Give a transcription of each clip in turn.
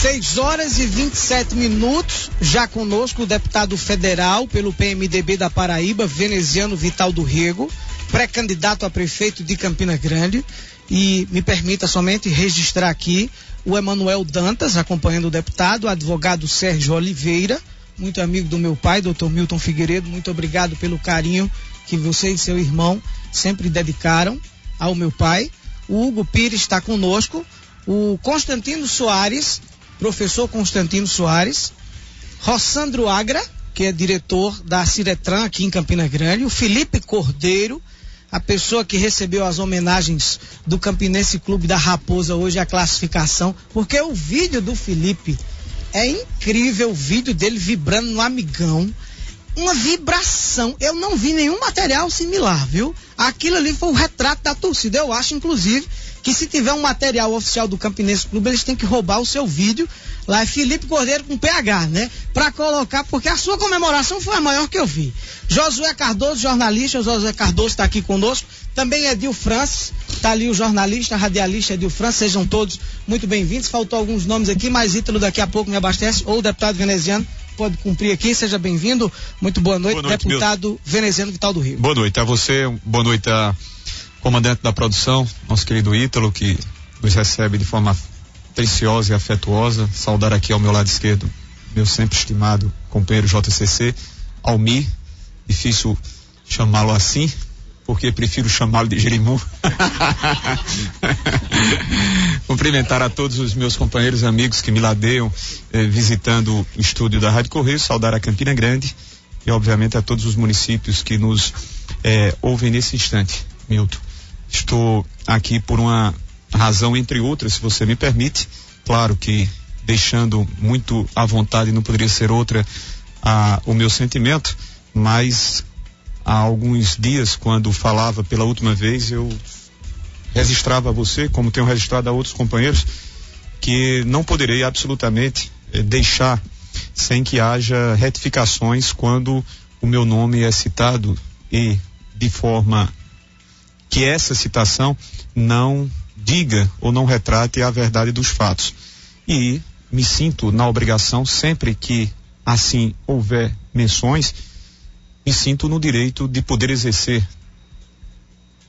6h27, já conosco o deputado federal pelo PMDB da Paraíba, veneziano Vital do Rego, pré-candidato a prefeito de Campina Grande. E me permita somente registrar aqui o Emanuel Dantas, acompanhando o deputado, o advogado Sérgio Oliveira, muito amigo do meu pai, doutor Milton Figueiredo. Muito obrigado pelo carinho que você e seu irmão sempre dedicaram ao meu pai. O Hugo Pires está conosco, o Constantino Soares, professor Constantino Soares, Rossandro Agra, que é diretor da Ciretran aqui em Campina Grande, o Felipe Cordeiro, a pessoa que recebeu as homenagens do Campinense Clube da Raposa hoje, a classificação, porque o vídeo do Felipe é incrível, o vídeo dele vibrando no Amigão, uma vibração. Eu não vi nenhum material similar, viu? Aquilo ali foi o retrato da torcida. Eu acho, inclusive, que se tiver um material oficial do Campinense Clube, eles têm que roubar o seu vídeo. Lá é Felipe Cordeiro com PH, né? Pra colocar, porque a sua comemoração foi a maior que eu vi. Josué Cardoso, jornalista, o Josué Cardoso está aqui conosco. Também Edil Francis, tá ali o jornalista, radialista Edil Francis. Sejam todos muito bem-vindos. Faltou alguns nomes aqui, mas Ítalo daqui a pouco me abastece, ou o deputado veneziano pode cumprir aqui. Seja bem-vindo. Muito boa noite, deputado Milton veneziano Vital do Rio. Boa noite a você, boa noite a comandante da produção, nosso querido Ítalo, que nos recebe de forma preciosa e afetuosa. Saudar aqui ao meu lado esquerdo meu sempre estimado companheiro JCC, Almir, difícil chamá-lo assim, porque prefiro chamá-lo de Jerimum. Cumprimentar a todos os meus companheiros e amigos que me ladeiam visitando o estúdio da Rádio Correio, saudar a Campina Grande e obviamente a todos os municípios que nos ouvem nesse instante. Milton, estou aqui por uma razão entre outras, se você me permite, claro que deixando muito à vontade, não poderia ser outra o meu sentimento, mas há alguns dias, quando falava pela última vez, eu registrava a você, como tenho registrado a outros companheiros, que não poderei absolutamente deixar sem que haja retificações quando o meu nome é citado e de forma que essa citação não diga ou não retrate a verdade dos fatos. E me sinto na obrigação, sempre que assim houver menções, me sinto no direito de poder exercer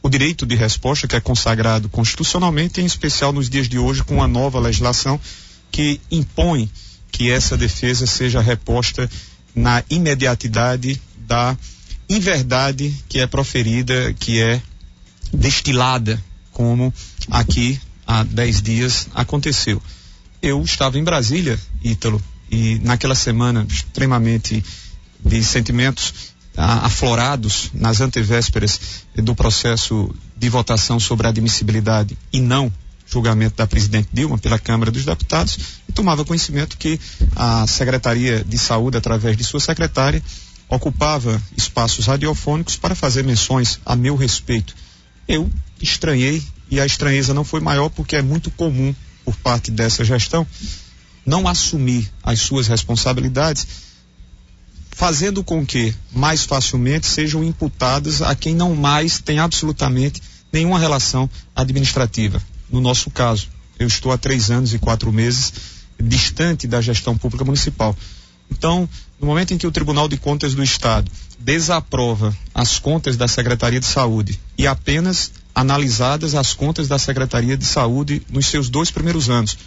o direito de resposta que é consagrado constitucionalmente, em especial nos dias de hoje, com a nova legislação que impõe que essa defesa seja reposta na imediatidade da inverdade que é proferida, que é destilada, como aqui há 10 dias aconteceu. Eu estava em Brasília, Ítalo, e naquela semana extremamente de sentimentos aflorados nas antevésperas do processo de votação sobre a admissibilidade e não julgamento da presidente Dilma pela Câmara dos Deputados, e tomava conhecimento que a Secretaria de Saúde, através de sua secretária, ocupava espaços radiofônicos para fazer menções a meu respeito. Eu estranhei, e a estranheza não foi maior porque é muito comum por parte dessa gestão não assumir as suas responsabilidades, fazendo com que mais facilmente sejam imputadas a quem não mais tem absolutamente nenhuma relação administrativa. No nosso caso, eu estou há 3 anos e 4 meses distante da gestão pública municipal. Então, no momento em que o Tribunal de Contas do Estado desaprova as contas da Secretaria de Saúde e apenas analisadas as contas da Secretaria de Saúde nos seus 2 primeiros anos,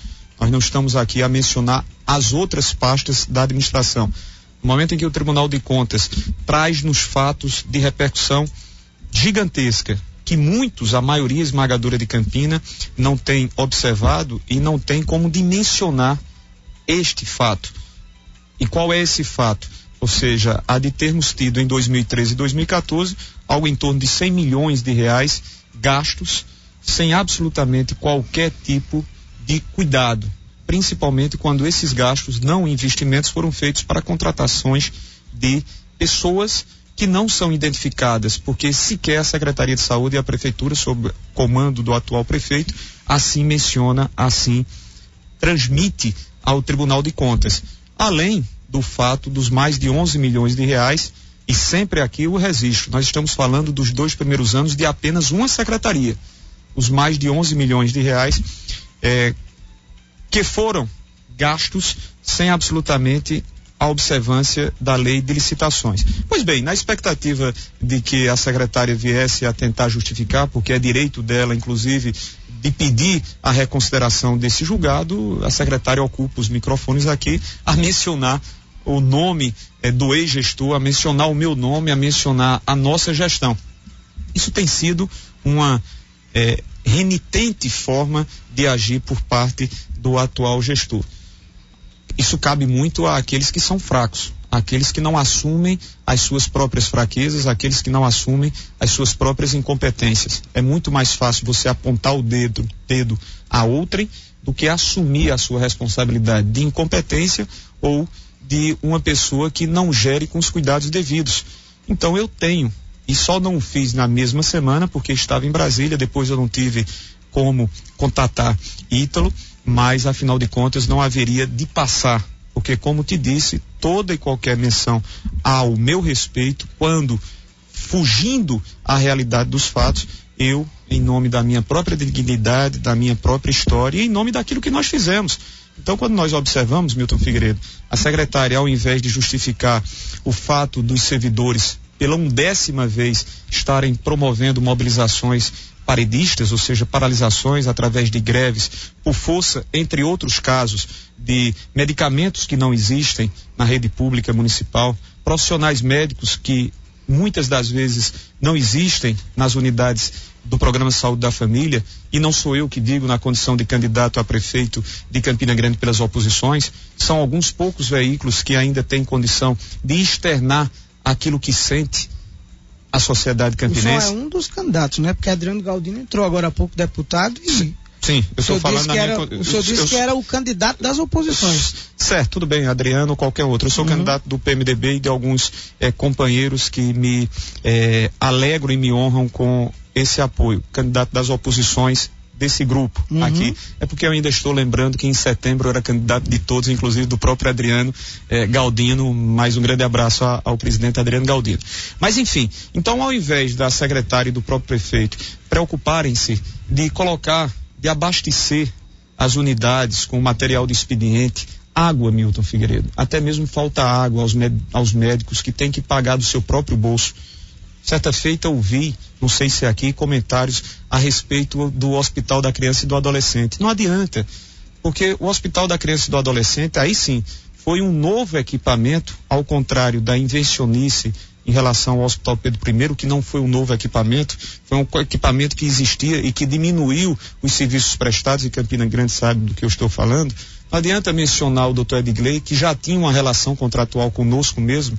nós não estamos aqui a mencionar as outras pastas da administração. No momento em que o Tribunal de Contas traz-nos fatos de repercussão gigantesca, que muitos, a maioria esmagadora de Campina, não tem observado e não tem como dimensionar este fato. E qual é esse fato? Ou seja, a de termos tido em 2013 e 2014 algo em torno de 100 milhões de reais gastos sem absolutamente qualquer tipo de cuidado, principalmente quando esses gastos, não investimentos, foram feitos para contratações de pessoas que não são identificadas, porque sequer a Secretaria de Saúde e a Prefeitura, sob comando do atual prefeito, assim menciona, assim transmite ao Tribunal de Contas. Além do fato dos mais de 11 milhões de reais, e sempre aqui o registro, nós estamos falando dos 2 primeiros anos de apenas uma secretaria, os mais de 11 milhões de reais que foram gastos sem absolutamente a observância da lei de licitações. Pois bem, na expectativa de que a secretária viesse a tentar justificar, porque é direito dela, inclusive, de pedir a reconsideração desse julgado, a secretária ocupa os microfones aqui a mencionar o nome do ex-gestor, a mencionar o meu nome, a mencionar a nossa gestão. Isso tem sido uma renitente forma de agir por parte do atual gestor. Isso cabe muito àqueles que são fracos, àqueles que não assumem as suas próprias fraquezas, àqueles que não assumem as suas próprias incompetências. É muito mais fácil você apontar o dedo a outrem do que assumir a sua responsabilidade de incompetência ou de uma pessoa que não gere com os cuidados devidos. Então eu tenho, e só não o fiz na mesma semana porque estava em Brasília, depois eu não tive como contatar Ítalo, mas afinal de contas não haveria de passar, porque como te disse, toda e qualquer menção ao meu respeito, quando fugindo à realidade dos fatos, eu, em nome da minha própria dignidade, da minha própria história e em nome daquilo que nós fizemos. Então, quando nós observamos, Milton Figueiredo, a secretária, ao invés de justificar o fato dos servidores pela 11ª vez estarem promovendo mobilizações paredistas, ou seja, paralisações através de greves, por força, entre outros casos, de medicamentos que não existem na rede pública municipal, profissionais médicos que muitas das vezes não existem nas unidades do Programa Saúde da Família, e não sou eu que digo na condição de candidato a prefeito de Campina Grande pelas oposições, são alguns poucos veículos que ainda têm condição de externar aquilo que sente a sociedade campinense. O senhor é um dos candidatos, né? Porque Adriano Galdino entrou agora há pouco deputado e... Sim, eu estou falando na minha... O senhor disse que era o candidato das oposições. Certo, tudo bem, Adriano ou qualquer outro. Eu sou candidato do PMDB e de alguns companheiros que me alegram e me honram com esse apoio. Candidato das oposições desse grupo aqui. É porque eu ainda estou lembrando que em setembro eu era candidato de todos, inclusive do próprio Adriano Galdino. Mais um grande abraço ao presidente Adriano Galdino. Mas enfim, então ao invés da secretária e do próprio prefeito preocuparem-se de colocar, de abastecer as unidades com material de expediente, água, Milton Figueiredo, até mesmo falta água aos médicos que têm que pagar do seu próprio bolso. Certa feita ouvi, não sei se é aqui, comentários a respeito do Hospital da Criança e do Adolescente. Não adianta, porque o Hospital da Criança e do Adolescente, aí sim, foi um novo equipamento, ao contrário da invencionice em relação ao Hospital Pedro I, que não foi um novo equipamento, foi um equipamento que existia e que diminuiu os serviços prestados, e Campina Grande sabe do que eu estou falando. Não adianta mencionar o Dr. Edgley, que já tinha uma relação contratual conosco mesmo,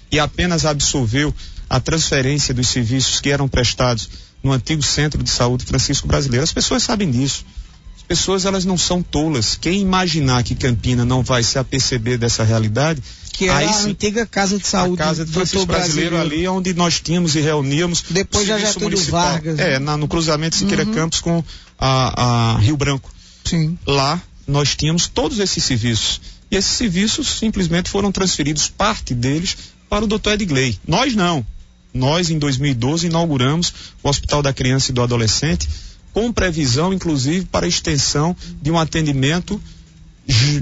e apenas absolveu a transferência dos serviços que eram prestados no antigo Centro de Saúde Francisco Brasileiro. As pessoas sabem disso. As pessoas, elas não são tolas. Quem imaginar que Campina não vai se aperceber dessa realidade... Que era a antiga Casa de Saúde. A Casa de Francisco Brasileiro ali, onde nós tínhamos e reuníamos... Depois já Getúlio Vargas. No cruzamento Siqueira Campos com a Rio Branco. Sim. Lá nós tínhamos todos esses serviços. E esses serviços simplesmente foram transferidos, parte deles, para o Dr. Edgley. Nós não. Nós, em 2012, inauguramos o Hospital da Criança e do Adolescente, com previsão, inclusive, para a extensão de um atendimento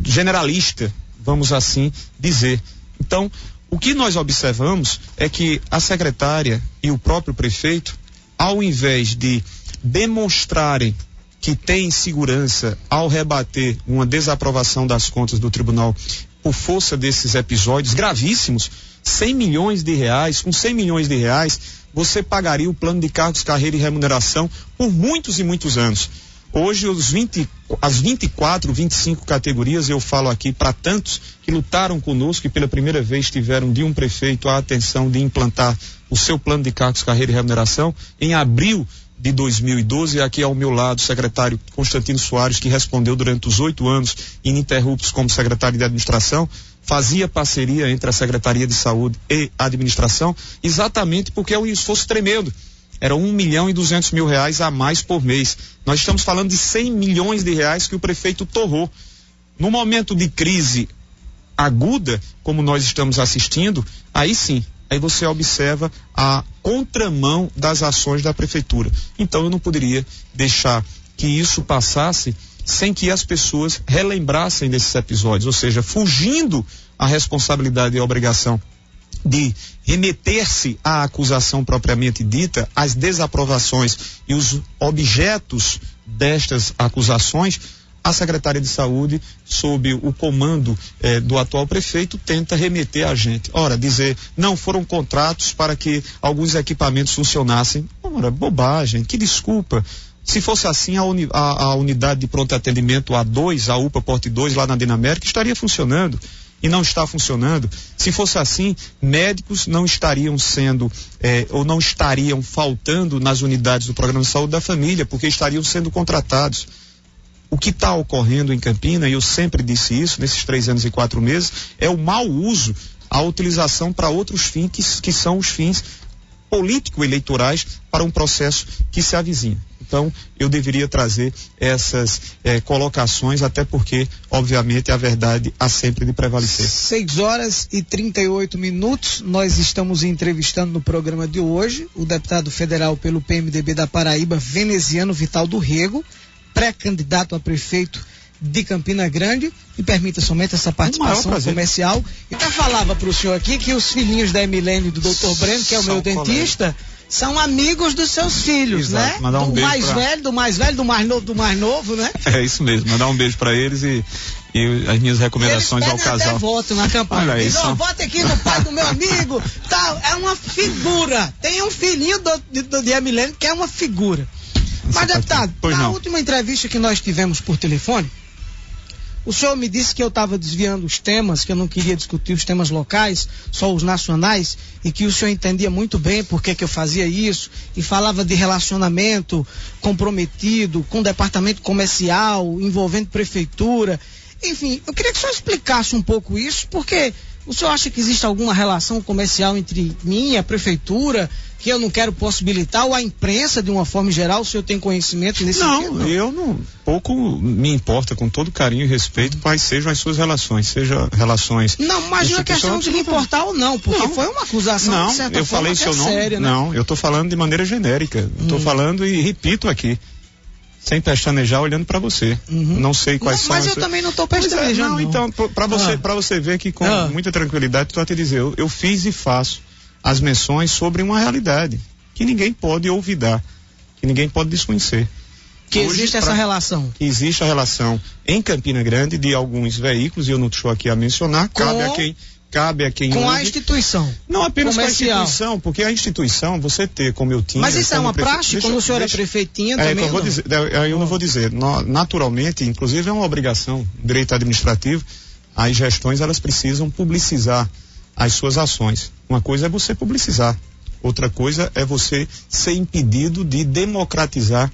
generalista, vamos assim dizer. Então, o que nós observamos é que a secretária e o próprio prefeito, ao invés de demonstrarem que têm segurança ao rebater uma desaprovação das contas do tribunal por força desses episódios gravíssimos, 100 milhões de reais, com 100 milhões de reais, você pagaria o plano de cargos, carreira e remuneração por muitos e muitos anos. Hoje, as 24, 25 categorias, eu falo aqui para tantos que lutaram conosco e pela primeira vez tiveram de um prefeito a atenção de implantar o seu plano de cargos, carreira e remuneração. Em abril de 2012, aqui ao meu lado, o secretário Constantino Soares, que respondeu durante os 8 anos ininterruptos como secretário de administração, fazia parceria entre a Secretaria de Saúde e a administração, exatamente porque é um esforço tremendo. Era R$1.200.000 a mais por mês. Nós estamos falando de 100 milhões de reais que o prefeito torrou. No momento de crise aguda, como nós estamos assistindo, aí sim, aí você observa a contramão das ações da prefeitura. Então eu não poderia deixar que isso passasse sem que as pessoas relembrassem desses episódios, ou seja, fugindo a responsabilidade e a obrigação de remeter-se à acusação propriamente dita, às desaprovações e os objetos destas acusações, a Secretaria de Saúde, sob o comando do atual prefeito, tenta remeter a gente. Ora, dizer, não, foram contratos para que alguns equipamentos funcionassem. Ora, bobagem, que desculpa. Se fosse assim, a unidade de pronto atendimento A2, a UPA Porte 2, lá na Dinamérica, estaria funcionando. E não está funcionando. Se fosse assim, médicos não estariam sendo ou não estariam faltando nas unidades do Programa de Saúde da Família, porque estariam sendo contratados. O que está ocorrendo em Campina, e eu sempre disse isso, nesses 3 anos e 4 meses, é o mau uso, a utilização para outros fins, que são os fins político-eleitorais para um processo que se avizinha. Então, eu deveria trazer essas colocações, até porque, obviamente, a verdade há sempre de prevalecer. 6h38, nós estamos entrevistando no programa de hoje o deputado federal pelo PMDB da Paraíba, Veneziano Vital do Rego, pré-candidato a prefeito de Campina Grande, e permita somente essa participação comercial. Eu já falava para o senhor aqui que os filhinhos da Emilene e do Dr. Breno, que é o meu dentista, são amigos dos seus filhos, exato, né? Mandar um beijo do mais velho, do mais novo, né? É isso mesmo, mandar um beijo para eles e as minhas recomendações ao casal. Até voto na campanha. Olha isso. Vote aqui no pai do meu amigo, tal. É uma figura. Tem um filhinho de Emilene que é uma figura. Mas, deputado, na última entrevista que nós tivemos por telefone, o senhor me disse que eu estava desviando os temas, que eu não queria discutir os temas locais, só os nacionais, e que o senhor entendia muito bem por que eu fazia isso, e falava de relacionamento comprometido com o departamento comercial, envolvendo prefeitura. Enfim, eu queria que o senhor explicasse um pouco isso, porque o senhor acha que existe alguma relação comercial entre mim e a prefeitura, que eu não quero possibilitar, ou a imprensa de uma forma geral? O senhor tem conhecimento nesse sentido? Não, eu não, pouco me importa, com todo carinho e respeito, quais sejam as suas relações, seja relações... Não, mas não é questão de me importar ou não, porque não, foi uma acusação não, de certa eu forma falei seu nome, séria, né? Não, eu estou falando de maneira genérica, estou falando e repito aqui, sem pestanejar, olhando para você. Não sei quais são. Mas eu também não estou pestanejando. Não, então, para você ver que com muita tranquilidade, estou a te dizer, eu fiz e faço as menções sobre uma realidade que ninguém pode olvidar, que ninguém pode desconhecer. Que hoje, existe essa relação. Existe a relação em Campina Grande de alguns veículos, e eu não estou aqui a mencionar, cabe a quem com ouve, a instituição. Não apenas comercial. Com a instituição, porque a instituição, você ter, como eu tinha... Mas isso é uma praxe? Quando o senhor é prefeitinha também? Eu não vou dizer. Naturalmente, inclusive é uma obrigação, direito administrativo, as gestões, elas precisam publicizar as suas ações. Uma coisa é você publicizar, outra coisa é você ser impedido de democratizar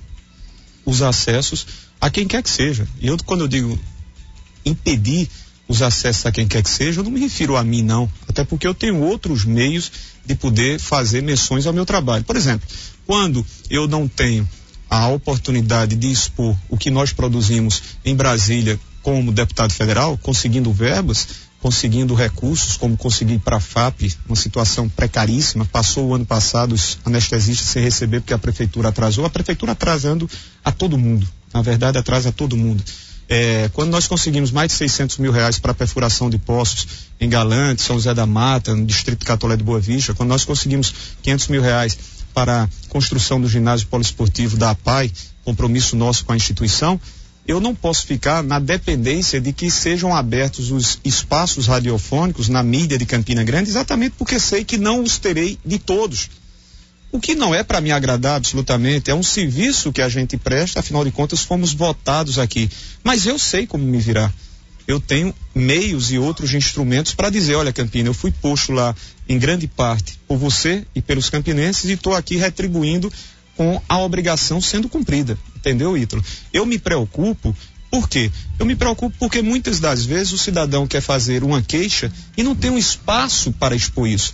os acessos a quem quer que seja. E quando eu digo impedir os acessos a quem quer que seja, eu não me refiro a mim, não. Até porque eu tenho outros meios de poder fazer menções ao meu trabalho. Por exemplo, quando eu não tenho a oportunidade de expor o que nós produzimos em Brasília como deputado federal, conseguindo verbas, conseguindo recursos, como consegui para a FAP, uma situação precaríssima, passou o ano passado os anestesistas sem receber porque a prefeitura atrasou, a prefeitura atrasando a todo mundo, na verdade atrasa todo mundo. Quando nós conseguimos mais de R$600 mil para perfuração de poços em Galante, São José da Mata, no distrito Catolé de Boa Vista, quando nós conseguimos R$500 mil para a construção do ginásio poliesportivo da APAI, compromisso nosso com a instituição, eu não posso ficar na dependência de que sejam abertos os espaços radiofônicos na mídia de Campina Grande, exatamente porque sei que não os terei de todos. O que não é para me agradar absolutamente, é um serviço que a gente presta, afinal de contas fomos votados aqui. Mas eu sei como me virar. Eu tenho meios e outros instrumentos para dizer, olha, Campina, eu fui posto lá em grande parte por você e pelos campinenses e estou aqui retribuindo com a obrigação sendo cumprida. Entendeu, Ítalo? Eu me preocupo, por quê? Eu me preocupo porque muitas das vezes o cidadão quer fazer uma queixa e não tem um espaço para expor isso.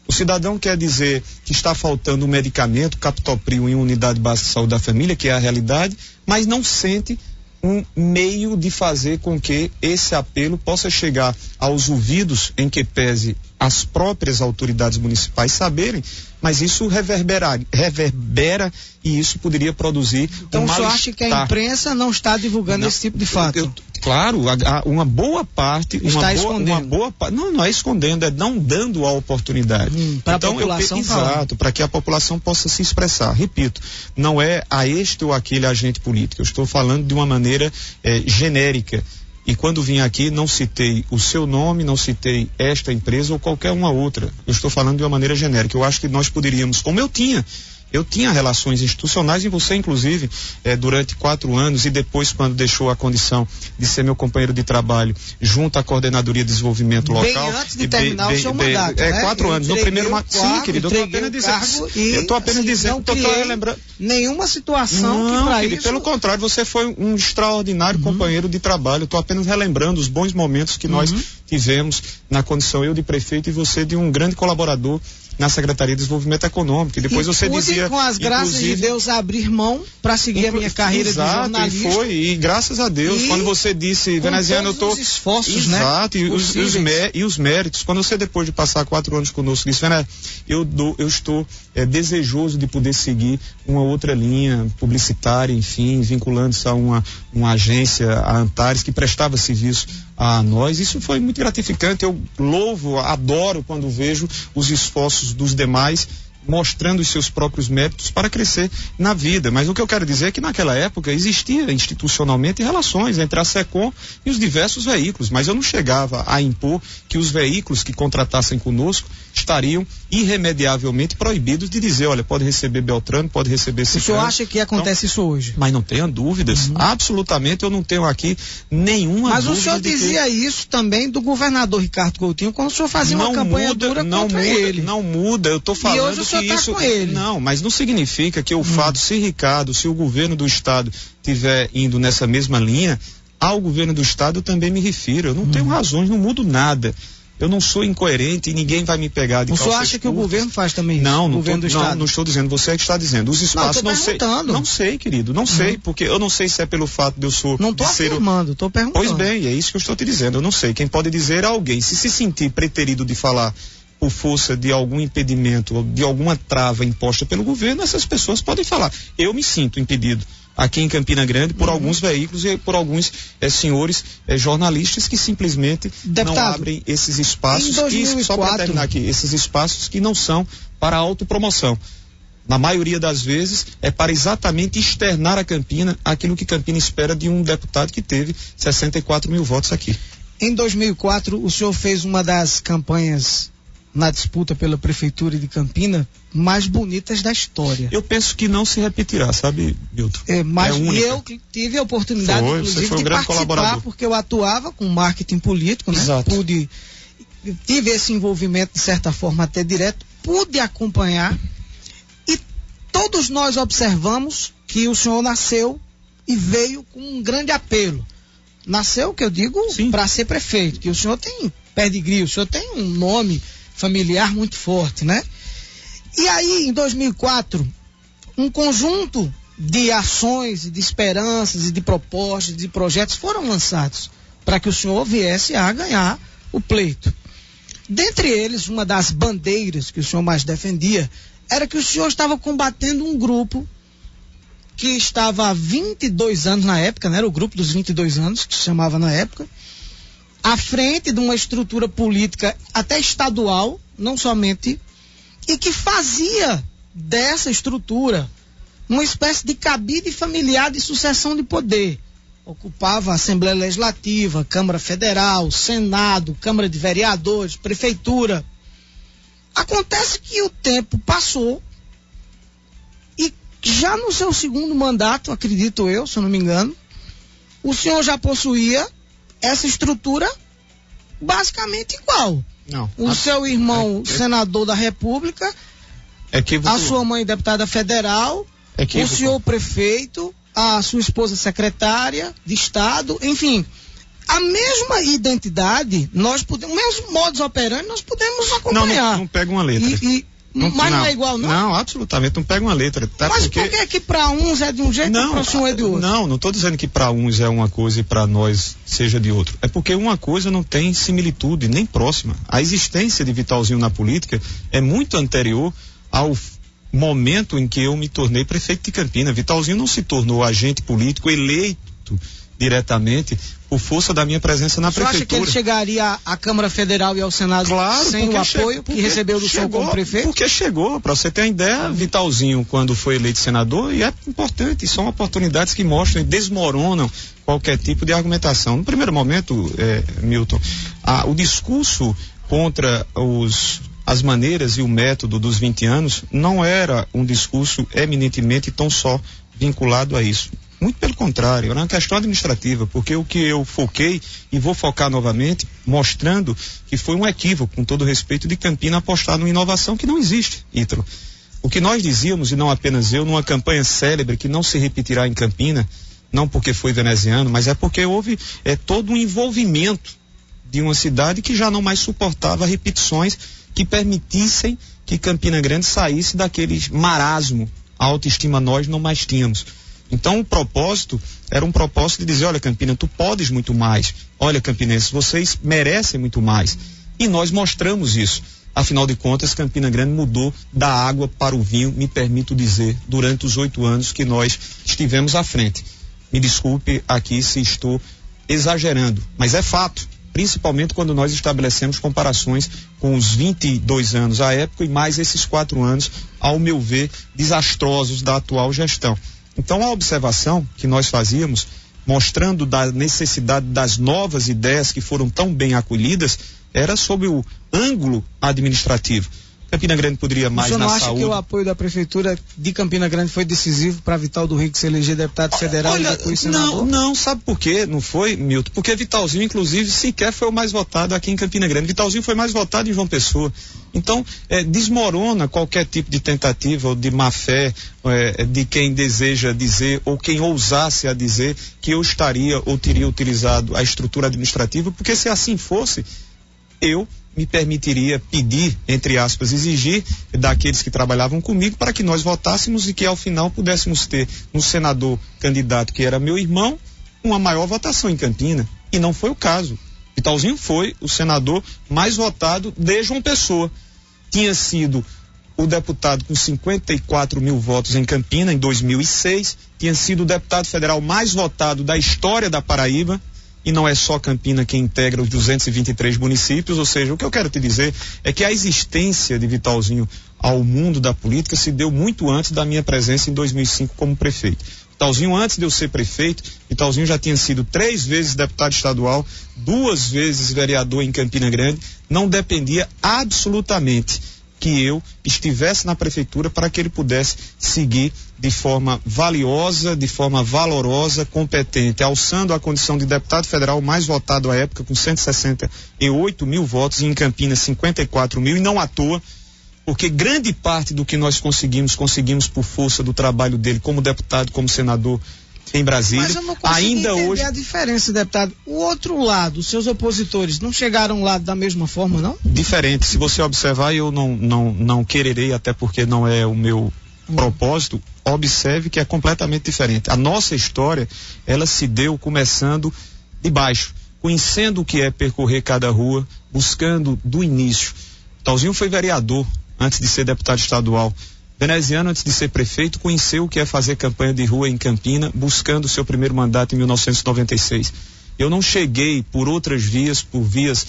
O cidadão quer dizer que está faltando um medicamento, captopril, em unidade básica de saúde da família, que é a realidade, mas não sente um meio de fazer com que esse apelo possa chegar aos ouvidos, em que pese as próprias autoridades municipais saberem, mas isso reverbera e isso poderia produzir então o senhor acha que a imprensa não está divulgando esse tipo de fato? Claro, uma boa parte está escondendo. Não é escondendo, é não dando a oportunidade para então, a população exato, para que a população possa se expressar. Repito, não é a este ou aquele agente político, eu estou falando de uma maneira genérica. E quando vim aqui, não citei o seu nome, não citei esta empresa ou qualquer uma outra. Eu estou falando de uma maneira genérica. Eu acho que nós poderíamos, como eu tinha relações institucionais e você, inclusive, durante 4 anos e depois, quando deixou a condição de ser meu companheiro de trabalho junto à Coordenadoria de Desenvolvimento Local. Bem antes de terminar o seu mandato, né? 4 anos. No primeiro mandato. Sim, querido, eu estou apenas dizendo. Eu estou relembrando. Nenhuma situação que para isso. Pelo contrário, você foi um extraordinário companheiro de trabalho. Eu estou apenas relembrando os bons momentos que nós tivemos na condição, eu de prefeito e você de um grande colaborador na Secretaria de Desenvolvimento Econômico. E depois você dizia, com as graças de Deus, abrir mão para seguir a minha carreira de jornalista. E graças a Deus, quando você disse, Veneziano, eu estou... os esforços, exato, né? E os méritos. Quando você, depois de passar 4 anos conosco, disse, Veneziano, eu estou desejoso de poder seguir uma outra linha publicitária, enfim, vinculando-se a uma agência, a Antares, que prestava serviço a nós. Isso foi muito gratificante. Eu louvo, adoro quando vejo os esforços dos demais mostrando os seus próprios méritos para crescer na vida. Mas o que eu quero dizer é que naquela época existia institucionalmente relações entre a SECOM e os diversos veículos, mas eu não chegava a impor que os veículos que contratassem conosco estariam irremediavelmente proibidos de dizer, olha, pode receber Beltrano, pode receber Ciclano. O senhor acha que acontece isso hoje? Mas não tenha dúvidas, absolutamente eu não tenho aqui nenhuma dúvida. Mas o senhor dizia isso também do governador Ricardo Coutinho quando o senhor fazia uma campanha dura contra ele. Não muda, eu estou falando e hoje o senhor que isso... com ele. Não, mas não significa que o fato, se o governo do estado estiver indo nessa mesma linha, ao governo do estado eu também me refiro, eu não tenho razões, não mudo nada. Eu não sou incoerente e ninguém vai me pegar de calças curtas. O senhor acha que o governo faz também isso? Não estou dizendo, você é que está dizendo. Os espaços, não sei, querido, não sei, porque eu não sei se é pelo fato de eu sou... Não estou afirmando, estou perguntando. Pois bem, é isso que eu estou te dizendo, eu não sei. Quem pode dizer é alguém. Se sentir preterido de falar por força de algum impedimento ou de alguma trava imposta pelo governo, essas pessoas podem falar. Eu me sinto impedido aqui em Campina Grande por alguns veículos e por alguns senhores jornalistas que simplesmente não abrem esses espaços, só para terminar aqui, esses espaços que não são para autopromoção. Na maioria das vezes é para exatamente externar a Campina aquilo que Campina espera de um deputado que teve 64 mil votos aqui. Em 2004 o senhor fez uma das campanhas na disputa pela prefeitura de Campina mais bonitas da história. Eu penso que não se repetirá, sabe, Milton? E eu tive a oportunidade, inclusive, de participar, porque eu atuava com marketing político, né? Exato. Tive esse envolvimento, de certa forma, até direto, pude acompanhar e todos nós observamos que o senhor nasceu e veio com um grande apelo. Nasceu, que eu digo, para ser prefeito, que o senhor tem pedigree, o senhor tem um nome familiar muito forte, né? E aí, em 2004, um conjunto de ações, de esperanças, e de propostas, de projetos foram lançados para que o senhor viesse a ganhar o pleito. Dentre eles, uma das bandeiras que o senhor mais defendia era que o senhor estava combatendo um grupo que estava há 22 anos na época, né? Era o grupo dos 22 anos, que se chamava na época, à frente de uma estrutura política até estadual, não somente, e que fazia dessa estrutura uma espécie de cabide familiar de sucessão de poder. Ocupava a Assembleia Legislativa, Câmara Federal, Senado, Câmara de Vereadores, Prefeitura. Acontece que o tempo passou e já no seu segundo mandato, acredito eu, se eu não me engano, o senhor já possuía essa estrutura basicamente igual. Não. O seu irmão, senador da República, a sua mãe, deputada federal, o senhor prefeito, a sua esposa secretária de Estado, enfim, a mesma identidade, nós podemos, o mesmo modus operandi, nós podemos acompanhar. Não pega uma letra. Mas não é igual, não? Não, absolutamente, não pega uma letra. Tá? Mas por que para uns é de um jeito e para o senhor é de outro? Não estou dizendo que para uns é uma coisa e para nós seja de outro. É porque uma coisa não tem similitude, nem próxima. A existência de Vitalzinho na política é muito anterior ao momento em que eu me tornei prefeito de Campina. Vitalzinho não se tornou agente político eleito diretamente por força da minha presença na prefeitura. Você acha que ele chegaria à Câmara Federal e ao Senado sem o apoio que recebeu do senhor como prefeito? Porque chegou, para você ter uma ideia, Vitalzinho, quando foi eleito senador, e é importante, são oportunidades que mostram e desmoronam qualquer tipo de argumentação. No primeiro momento, Milton, o discurso contra as maneiras e o método dos 20 anos não era um discurso eminentemente tão só vinculado a isso. Muito pelo contrário, era uma questão administrativa, porque o que eu foquei e vou focar novamente, mostrando que foi um equívoco, com todo respeito, de Campina apostar numa inovação que não existe, Ítalo. O que nós dizíamos, e não apenas eu, numa campanha célebre que não se repetirá em Campina, não porque foi veneziano, mas é porque houve todo um envolvimento de uma cidade que já não mais suportava repetições que permitissem que Campina Grande saísse daquele marasmo. A autoestima nós não mais tínhamos. Então o propósito era um propósito de dizer, olha Campina, tu podes muito mais, olha campinenses, vocês merecem muito mais, e nós mostramos isso. Afinal de contas, Campina Grande mudou da água para o vinho, me permito dizer, durante os 8 anos que nós estivemos à frente. Me desculpe aqui se estou exagerando, mas é fato, principalmente quando nós estabelecemos comparações com os 22 anos à época e mais esses 4 anos, ao meu ver, desastrosos da atual gestão. Então a observação que nós fazíamos, mostrando da necessidade das novas ideias que foram tão bem acolhidas, era sob o ângulo administrativo. Campina Grande poderia mais na saúde. O senhor não acha que o apoio da prefeitura de Campina Grande foi decisivo para Vital do Rico se eleger deputado federal e depois senador? Não, sabe por quê? Não foi, Milton? Porque Vitalzinho, inclusive, sequer foi o mais votado aqui em Campina Grande. Vitalzinho foi mais votado em João Pessoa. Então, desmorona qualquer tipo de tentativa ou de má fé de quem deseja dizer ou quem ousasse a dizer que eu estaria ou teria utilizado a estrutura administrativa, porque se assim fosse, eu me permitiria pedir, entre aspas, exigir daqueles que trabalhavam comigo para que nós votássemos e que ao final pudéssemos ter um senador candidato que era meu irmão, uma maior votação em Campina. E não foi o caso. Vitalzinho foi o senador mais votado de João Pessoa. Tinha sido o deputado com 54 mil votos em Campina em 2006, tinha sido o deputado federal mais votado da história da Paraíba. E não é só Campina que integra os 223 municípios, ou seja, o que eu quero te dizer é que a existência de Vitalzinho ao mundo da política se deu muito antes da minha presença em 2005 como prefeito. Vitalzinho, antes de eu ser prefeito, Vitalzinho já tinha sido 3 vezes deputado estadual, 2 vezes vereador em Campina Grande, não dependia absolutamente que eu estivesse na prefeitura para que ele pudesse seguir de forma valiosa, de forma valorosa, competente, alçando a condição de deputado federal mais votado à época, com 168 mil votos, e em Campinas 54 mil, e não à toa, porque grande parte do que nós conseguimos por força do trabalho dele como deputado, como senador em Brasília. Mas eu não consigo entender a diferença, deputado. O outro lado, os seus opositores, não chegaram lá da mesma forma, não? Diferente. Se você observar, eu não quererei, até porque não é o meu propósito, observe que é completamente diferente. A nossa história, ela se deu começando de baixo, conhecendo o que é percorrer cada rua, buscando do início. Talzinho foi vereador antes de ser deputado estadual. Veneziano, antes de ser prefeito, conheceu o que é fazer campanha de rua em Campina, buscando o seu primeiro mandato em 1996. Eu não cheguei por outras vias, por vias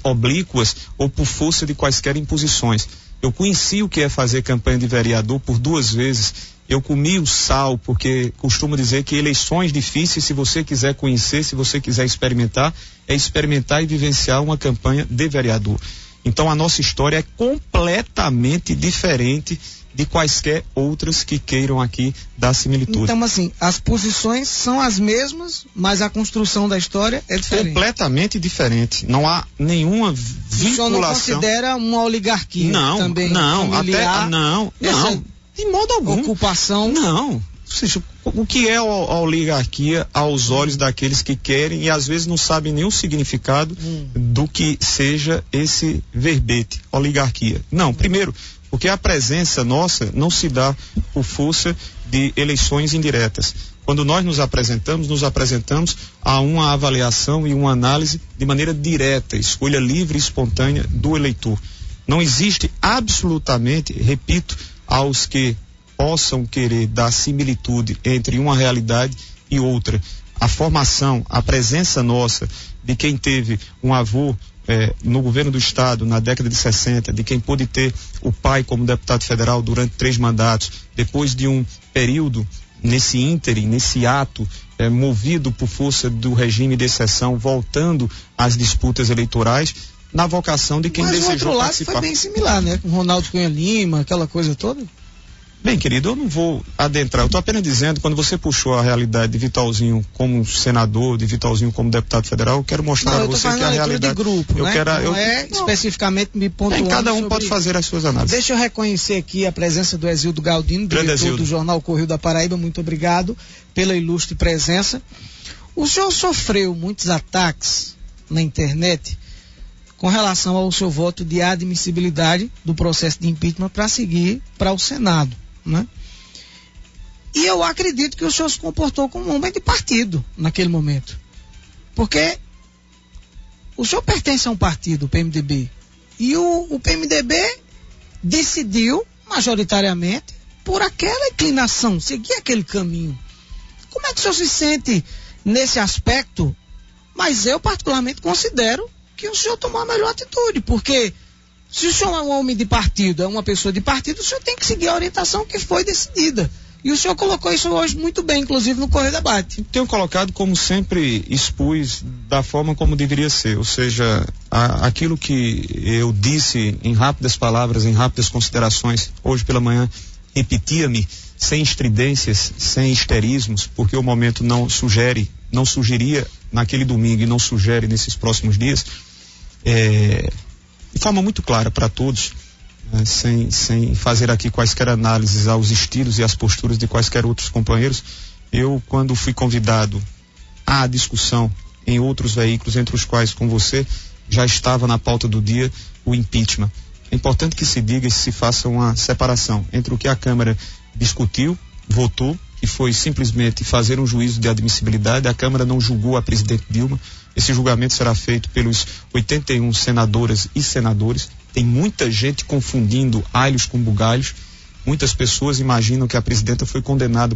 oblíquas ou por força de quaisquer imposições. Eu conheci o que é fazer campanha de vereador por 2 vezes. Eu comi o sal, porque costumo dizer que eleições difíceis, se você quiser conhecer, se você quiser experimentar, é experimentar e vivenciar uma campanha de vereador. Então a nossa história é completamente diferente de quaisquer outras que queiram aqui dar similitude. Então, assim, as posições são as mesmas, mas a construção da história é diferente. Completamente diferente. Não há nenhuma vinculação. O senhor não considera uma oligarquia? Não, também não, familiar, até não, de modo algum. Ocupação? Não. Ou seja, o que é a oligarquia aos olhos daqueles que querem e às vezes não sabem nem o significado do que seja esse verbete, oligarquia? Não, primeiro, porque a presença nossa não se dá por força de eleições indiretas. Quando nós nos apresentamos a uma avaliação e uma análise de maneira direta, escolha livre e espontânea do eleitor. Não existe absolutamente, repito, aos que possam querer dar similitude entre uma realidade e outra. A formação, a presença nossa de quem teve um avô no governo do estado na década de 60, de quem pôde ter o pai como deputado federal durante 3 mandatos, depois de um período nesse ínterim, nesse ato, movido por força do regime de exceção, voltando às disputas eleitorais, na vocação de quem desejou participar. Mas o outro lado foi bem similar, né? Com Ronaldo Cunha Lima, aquela coisa toda. Bem, querido, eu não vou adentrar, eu estou apenas dizendo, quando você puxou a realidade de Vitalzinho como senador, de Vitalzinho como deputado federal, eu quero mostrar a você que a realidade... de grupo, eu né? quero, especificamente me pontuando. Cada um pode fazer as suas análises. Deixa eu reconhecer aqui a presença do Exildo Galdino, diretor do jornal Correio da Paraíba. Muito obrigado pela ilustre presença. O senhor sofreu muitos ataques na internet com relação ao seu voto de admissibilidade do processo de impeachment para seguir para o Senado, né? E eu acredito que o senhor se comportou como um homem de partido naquele momento, porque o senhor pertence a um partido, o PMDB, e o PMDB decidiu majoritariamente por aquela inclinação, seguir aquele caminho. Como é que o senhor se sente nesse aspecto? Mas eu particularmente considero que o senhor tomou a melhor atitude, porque se o senhor é um homem de partido, é uma pessoa de partido, o senhor tem que seguir a orientação que foi decidida. E o senhor colocou isso hoje muito bem, inclusive no Correio Debate. Tenho colocado como sempre expus, da forma como deveria ser, ou seja, aquilo que eu disse em rápidas palavras, em rápidas considerações, hoje pela manhã, repetia-me, sem estridências, sem histerismos, porque o momento não sugeria naquele domingo e não sugere nesses próximos dias, de forma muito clara para todos, sem fazer aqui quaisquer análises aos estilos e às posturas de quaisquer outros companheiros. Eu, quando fui convidado à discussão em outros veículos, entre os quais com você, já estava na pauta do dia o impeachment. É importante que se diga e se faça uma separação entre o que a Câmara discutiu, votou, que foi simplesmente fazer um juízo de admissibilidade. A Câmara não julgou a presidente Dilma. Esse julgamento será feito pelos 81 senadoras e senadores. Tem muita gente confundindo alhos com bugalhos. Muitas pessoas imaginam que a presidenta foi condenada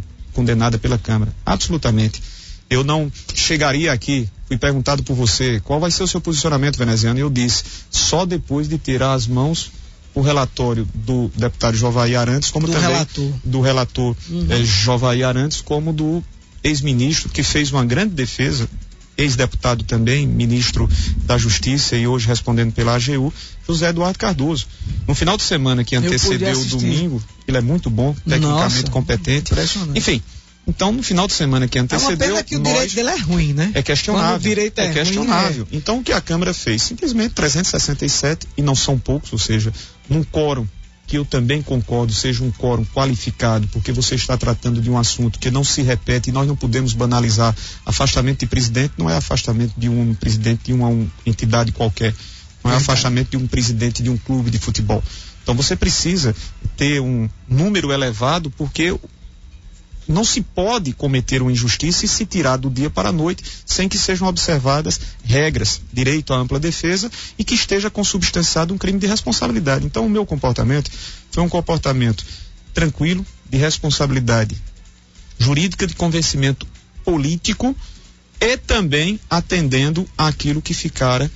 pela Câmara. Absolutamente. Eu não chegaria aqui, fui perguntado por você, qual vai ser o seu posicionamento, veneziano, e eu disse, só depois de ter às mãos o relatório do deputado Jovair Arantes, como também do relator Jovair Arantes, como do ex-ministro, que fez uma grande defesa, ex-deputado também, ministro da Justiça e hoje respondendo pela AGU, José Eduardo Cardoso. No final de semana que antecedeu o domingo, ele é muito bom, tecnicamente competente. Enfim, então no final de semana que antecedeu... É uma pena que o direito dele é ruim, né? É questionável. Quando o direito é questionável. Ruim, Então o que a Câmara fez? Simplesmente 367, e não são poucos, ou seja, num quórum que eu também concordo, seja um quórum qualificado, porque você está tratando de um assunto que não se repete e nós não podemos banalizar. Afastamento de presidente não é afastamento de um presidente de uma entidade qualquer, não é afastamento de um presidente de um clube de futebol. Então você precisa ter um número elevado, porque não se pode cometer uma injustiça e se tirar do dia para a noite sem que sejam observadas regras, direito à ampla defesa e que esteja consubstanciado um crime de responsabilidade. Então o meu comportamento foi um comportamento tranquilo, de responsabilidade jurídica, de convencimento político e também atendendo àquilo que ficara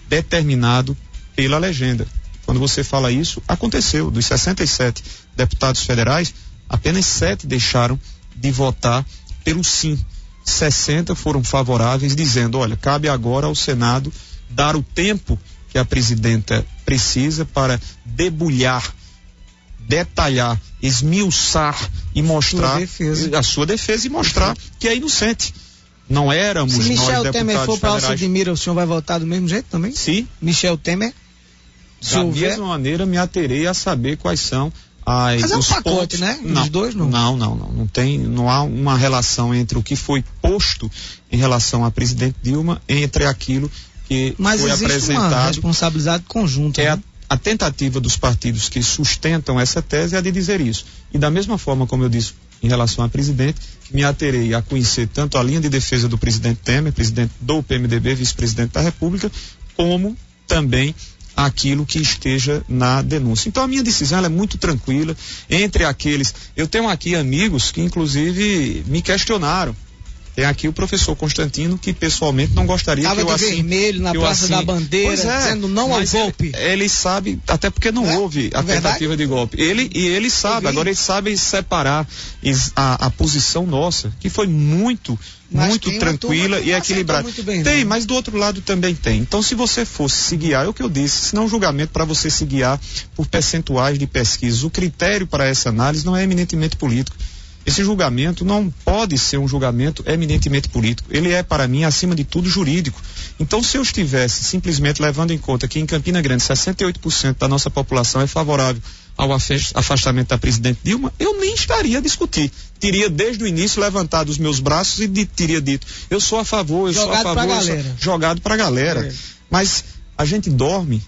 determinado pela legenda. Quando você fala isso, aconteceu. Dos 67 deputados federais, apenas 7 deixaram de votar pelo sim. 60 foram favoráveis, dizendo, olha, cabe agora ao Senado dar o tempo que a presidenta precisa para debulhar, detalhar, esmiuçar e mostrar a sua defesa e mostrar que é inocente. Não éramos nós deputados federais. Se Michel Temer for para Alça de Mira, o senhor vai votar do mesmo jeito também? Sim. Michel Temer? Da mesma maneira, me aterei a saber quais são mas é um pacote, né? Não, os dois não. Não há uma relação entre o que foi posto em relação à presidente Dilma entre aquilo que foi apresentado. Mas existe uma responsabilidade conjunta. É a tentativa dos partidos que sustentam essa tese é de dizer isso. E da mesma forma como eu disse em relação à presidente, me aterei a conhecer tanto a linha de defesa do presidente Temer, presidente do PMDB, vice-presidente da República, como também aquilo que esteja na denúncia. Então a minha decisão ela é muito tranquila. Entre aqueles, eu tenho aqui amigos que inclusive me questionaram. Tem aqui o professor Constantino, que pessoalmente não gostaria que eu de vermelho na Praça da Bandeira, dizendo não ao golpe. Ele sabe, até porque não houve a tentativa de golpe. Ele sabe, agora ele sabe separar a posição nossa, que foi muito tranquila e equilibrada. Tem, mas do outro lado também tem. Então, se você fosse se guiar, é o que eu disse, se não julgamento para você se guiar por percentuais de pesquisas, o critério para essa análise não é eminentemente político. Esse julgamento não pode ser um julgamento eminentemente político. Ele é, para mim, acima de tudo, jurídico. Então, se eu estivesse simplesmente levando em conta que em Campina Grande 68% da nossa população é favorável ao afastamento da presidente Dilma, eu nem estaria a discutir. Teria desde o início levantado os meus braços e teria dito, eu sou a favor, jogado para a galera. Mas a gente dorme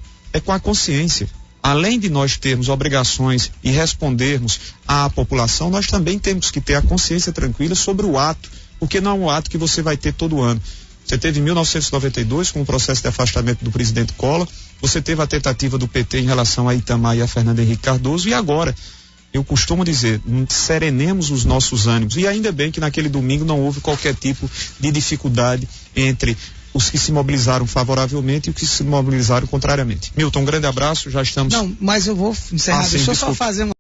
com a consciência. Além de nós termos obrigações e respondermos à população, nós também temos que ter a consciência tranquila sobre o ato, porque não é um ato que você vai ter todo ano. Você teve em 1992 com o processo de afastamento do presidente Collor, você teve a tentativa do PT em relação a Itamar e a Fernando Henrique Cardoso, e agora, eu costumo dizer, serenemos os nossos ânimos, e ainda bem que naquele domingo não houve qualquer tipo de dificuldade entre os que se mobilizaram favoravelmente e os que se mobilizaram contrariamente. Milton, um grande abraço, já estamos... Não, mas eu vou encerrar, deixa eu só fazer uma